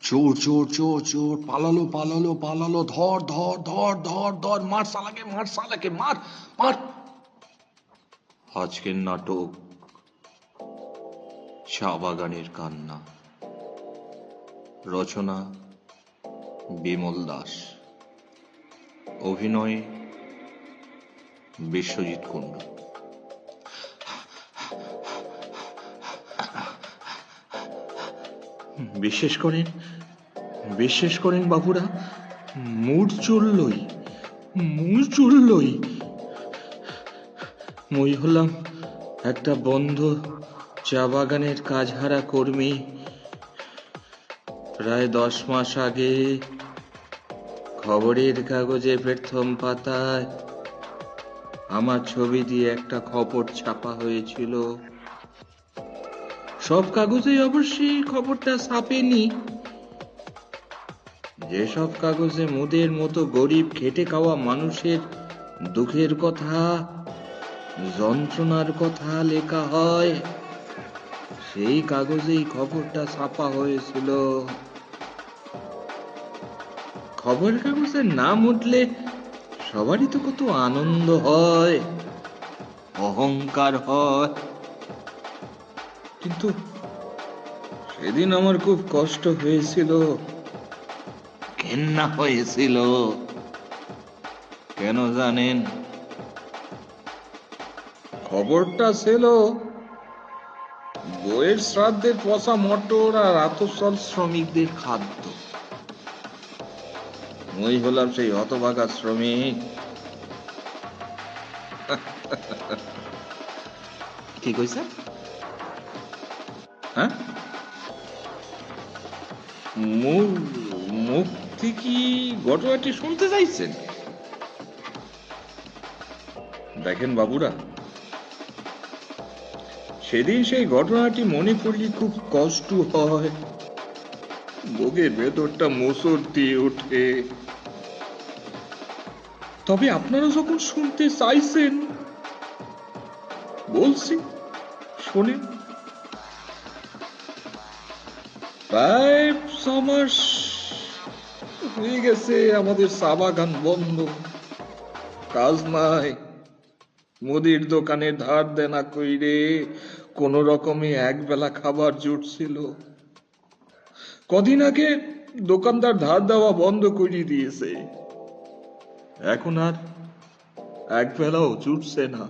চোর চোর চোর চোর, পালালো পালালো পালালো, ধর ধর ধর ধর ধর, মার সালাকে মার সালাকে মার মার। আজকের নাটক চা বাগানের কান্না। রচনা বিমল দাস। অভিনয় বিশ্বজিৎ কুণ্ডু। বিশ্বাস করেন, বিশ্বাস করেন বাবুরা, মুড চললই, মুড চললই। মই হলাম একটা বন্ধ চা বাগানের কাজহারা কর্মী। প্রায় 10 মাস আগে খবরের কাগজে প্রথম পাতায় আমার ছবি দিয়ে একটা খবর ছাপা হয়েছিল। সব কাগজে অবশ্যই খবরটা ছাপেনি। যেসব কাগজে মোদের মতো গরিব খেটে খাওয়া মানুষের দুঃখের কথা, যন্ত্রণার কথা লেখা হয়, সেই কাগজেই খবরটা ছাপা হয়েছিল। খবর কাগজের নাম উঠলে সবারই তো কত আনন্দ হয়, অহংকার হয়। কিন্তু সেদিন আমার খুব কষ্ট হয়েছিল, ঘেন্না হয়েছিল। কেন জানেন? খবরটা ছিল বইয়ের শ্রাদ্ধের পচা মটর আর আতসল শ্রমিকদের খাদ্য। মই হলাম সেই হতভাগা শ্রমিক। কি কইছে? হ্যাঁ, মুক্তি কি ঘটনাটি শুনতে চাইছেন? দেখেন বাবুরা, সেদিন সেই ঘটনাটি মনে পড়লে খুব কষ্ট হয়, বুকের ভেতরটা মোচড় দিয়ে ওঠে। তবে আপনারা যখন শুনতে চাইছেন, বলছি শোনেন। প্রায় 6 মাস হয়ে গেছে আমাদের চা বাগান বন্ধ, কাজ নাই। মুদির দোকানের ধার দেনা কইরে কোন রকমে একবেলা খাবার জুটছিল। কদিন আগে দোকানদার ধার দেওয়া বন্ধ করে দিয়েছে, এখন আর একবেলাও জুটছে না।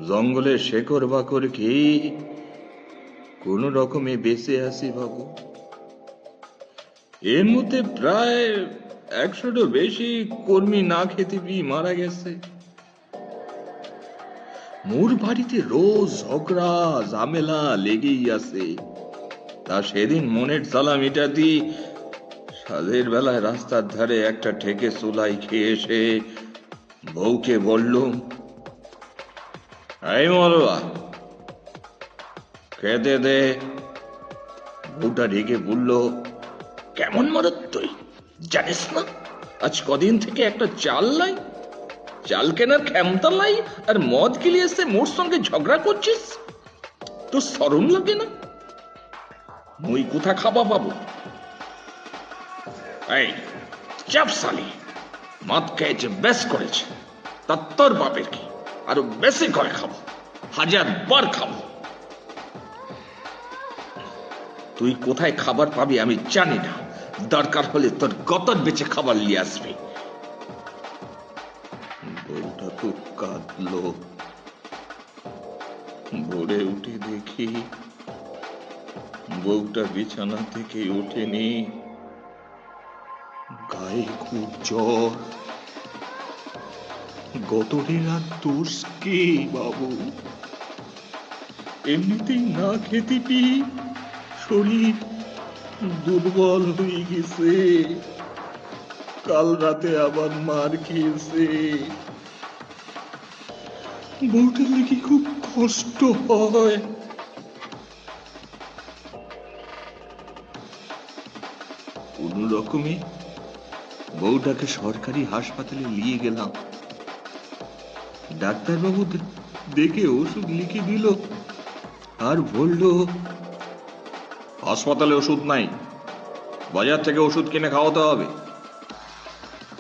জঙ্গলের শেকড় বাকড় খেয়ে কোন রকমে বেঁচে আছি বাবু। এর মধ্যে প্রায় 100-ও বেশি কর্মী না খেতে পেয়ে মারা গেছে। মোর বাড়িতে রোজ ঝগড়া ঝামেলা লেগেই আছে। তা সেদিন মনের জ্বালা মিটাতে সাঁঝের বেলায় রাস্তার ধারে একটা ঠেকে চুলাই খেয়ে এসে বউকে বললুম, এই মরলা, খেতে দে। বউটা রেগে বলল, কেমন মরদ তুই, জানিস না আজ কদিন থেকে একটা চাল লাই, চাল কেনার ক্ষমতা লাই, আর মদ গিলিয়ে এসে মোর সঙ্গে ঝগড়া করছিস? তোর শরম লাগে না? মুই কোথা খাবা পাবো? এই চাপ সালি, মদ খেয়েছে বেশ করেছে, তা তোর বাপের কি, আরো বেশি করে খাবো, 1000 বার খাবো। তুই কোথায় খাবার পাবি আমি জানি না, দরকার হলে তোর গতর বেঁচে খাবার নিয়ে আসবি। বউটা খুব কাঁদলো। ভোরে উঠে দেখি বউটা বিছানা থেকে ওঠেনি, গায়ে খুব জ্বর। গতরের আর দোষ কে বাবু? এমনিতেই না খেতে পেয়ে শরীর দুর্বল হয়ে গেছে, কাল রাতে আবার মার খেয়েছে। বউটার লেগে খুব কষ্ট হয়। কোন রকমে বউটাকে সরকারি হাসপাতালে নিয়ে গেলাম। ডাক্তারবাবু দেখে ওষুধ লিখে দিল আর বলল, হাসপাতালে ওষুধ নাই, বাজার থেকে ওষুধ কিনে খাওয়াতে হবে,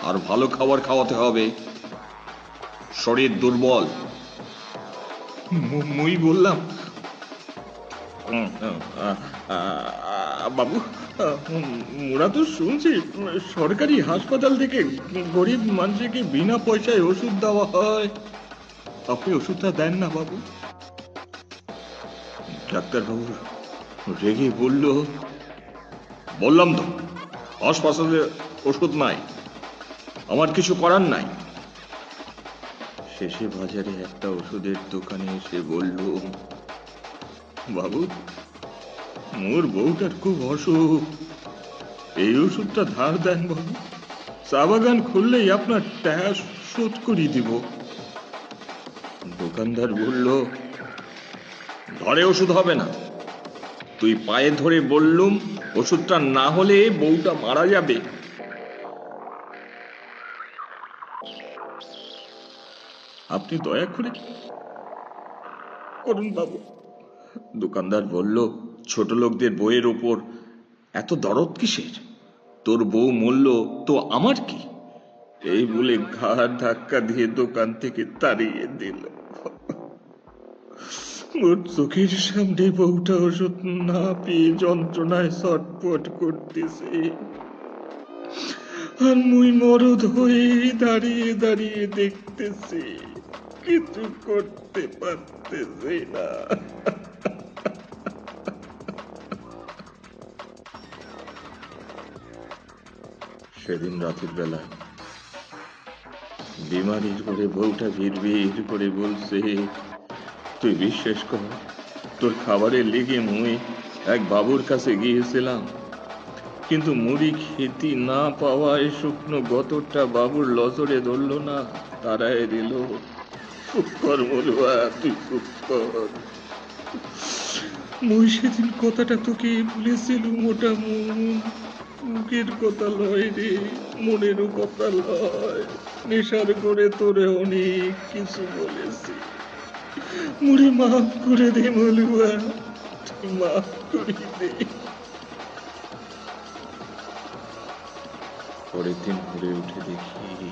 আর ভালো খাবার খাওয়াতে হবে। শরীর দুর্বল। মুই বললাম, বাবু, মোরা তো শুনছি সরকারি হাসপাতাল থেকে গরিব মানুষকে বিনা পয়সায় ওষুধ দেওয়া হয়, আপনি ওষুধটা দেন না বাবু। ডাক্তারবাবু রেগে বলল, বললাম তো হাসপাতালে ওষুধ নাই, আমার কিছু করার নাই। শেষে বাজারে একটা ওষুধের দোকানে এসে বলল, বাবু, মোর বউটার খুব অসুখ, এই ওষুধটা ধার দেন বাবু, চা বাগান খুললেই আপনার টাকা শোধ করিয়ে দিব। দোকানদার বলল, ঘরে ওষুধ হবে না, তুই পায়ে ধরে বললুম ওষুধটা না হলে বউটা মারা যাবে। আপনি দয়া করে করুন বাবু। দোকানদার বলল, ছোট লোকদের বইয়ের ওপর এত দরদ কিসের? তোর বউ মরল তো আমার কি? এই বলে ঘাড় ধাক্কা দিয়ে দোকান থেকে তাড়িয়ে দিল। ওর চোখের সামনে বউটা ওষুধ না পেয়ে যন্ত্রণায় ছটফট করতেছে, আর মুই মরদ হয়ে দাঁড়িয়ে দাঁড়িয়ে দেখতেছি, কিছু করতে পারতেছি না। সেদিন রাতের বেলায় বিমারির করে বউটা ভিড় করে বলছে, তুই বিশ্বাস কর, তোর খাবারের লেগে মুই এক বাবুর কাছে গিয়েছিলাম, কিন্তু মুড়ি খেতে না পাওয়ায় শুকনো গতরটা বাবুর লজরে ধরল না, তারায় দিল। চুপ কর মলুয়া, তুই চুপ কর। মুই সেদিন কথাটা তোকে বলেছিলুম, ওটা মুখের কথা লয় রে, মনেরও কথা লয়। নেশার করে তোরে অনেক কিছু বলেছি, মুড়ি মাফ করে দে মলুয়া, তুই মাফ করে দে। পরের দিন ভোরে উঠে দেখি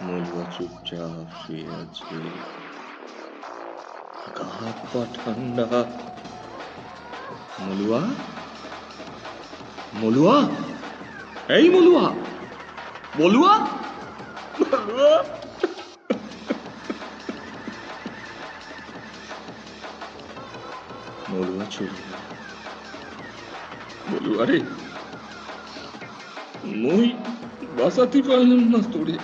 মলুয়া চুপচাপ শুয়ে আছে, গা হাত পা ঠান্ডা। মলুয়া, মলুয়া, এই মলুয়া, মলুয়া, মলুয়া। মলুয়া চলে গেল। মলুয়া রে, মুই বাঁচাতে পারলাম না তোরে,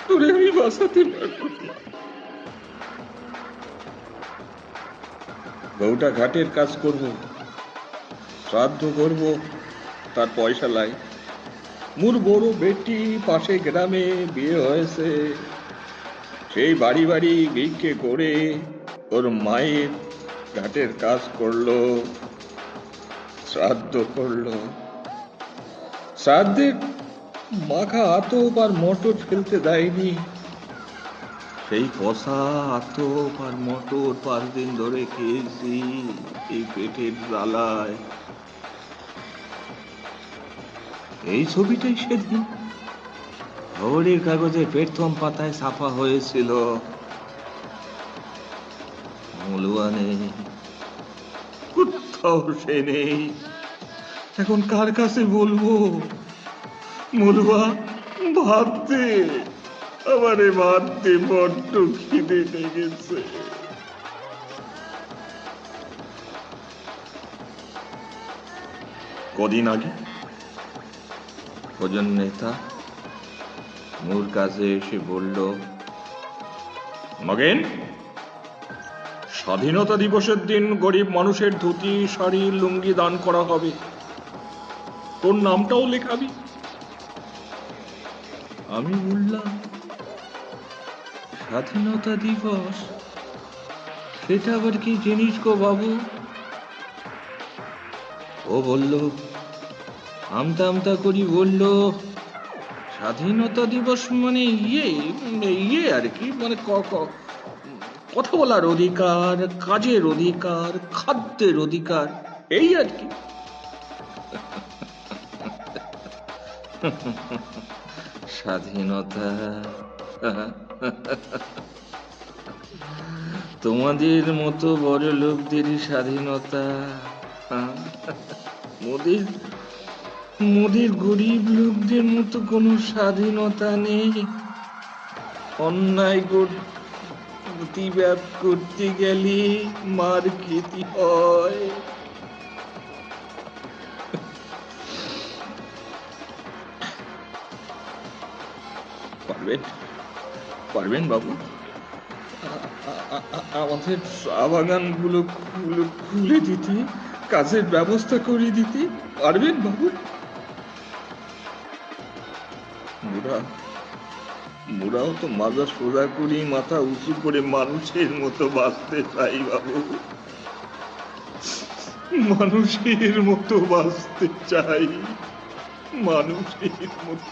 তোরে আমি বাঁচাতে পারলাম না। বউটা ঘাটের কাজ করব, শ্রাদ্ধ করব, তার পয়সা লাই। মোর বড় বেটি পাশে গ্রামে বিয়ে হয়েছে, সেই বাড়ি বাড়ি ভিক্ষে করে ওর মায়ের ঘাটের কাজ করলো, শ্রাদ্ধ করলো। শ্রাদ্ধে মাখা আতপ আর মটর ফেলতে দেয়নি, সেই কষা আতপ আর মটর 5 দিন ধরে খেয়েছি এই পেটের জ্বালায়। এই ছবিটাই সেদিন খবরের কাগজে প্রথম পাতায় ছাপা হয়েছিল। মলুয়া নেই, কোথাও সে নেই। এখন কার কাছে বলবো? মলুয়া, ভাত দে, আমারে ভাত দে, বড্ড খিদে লেগেছে। কদিন আগে ভোজন নেতা মোর কাছে এসে বলল, নগেন, স্বাধীনতা দিবসের দিন গরিব মানুষের ধুতি, শাড়ি, লুঙ্গি দান করা হবে, তোর নামটাও লেখাবি। আমি বললাম, স্বাধীনতা দিবস সেটা আবার কি জিনিস গো বাবু? ও বলল, আমতা আমতা করি বলল, স্বাধীনতা দিবস মানে ইয়ে আর কি, মানে কথা বলার অধিকার, কাজের অধিকার, খাদ্যের অধিকার, এই আর কি। স্বাধীনতা, তোমাদের মতো বড় লোকদেরই স্বাধীনতা। মোদের মোদের গরিব লোকদের মতো কোনো স্বাধীনতা নেই। অন্যায় প্রতিবাদ করতে গেলে মার খেতে হয়। পারবেন পারবেন বাবু, আমাদের চা বাগানগুলো খুলে দিতে, কাজের ব্যবস্থা করে দিতে পারবেন বাবু? মোরাও তো মাজা সোজা করি, মাথা উঁচু করে মানুষের মতো বাঁচতে চাই বাবু, মানুষের মতো বাঁচতে চাই, মানুষের মতো।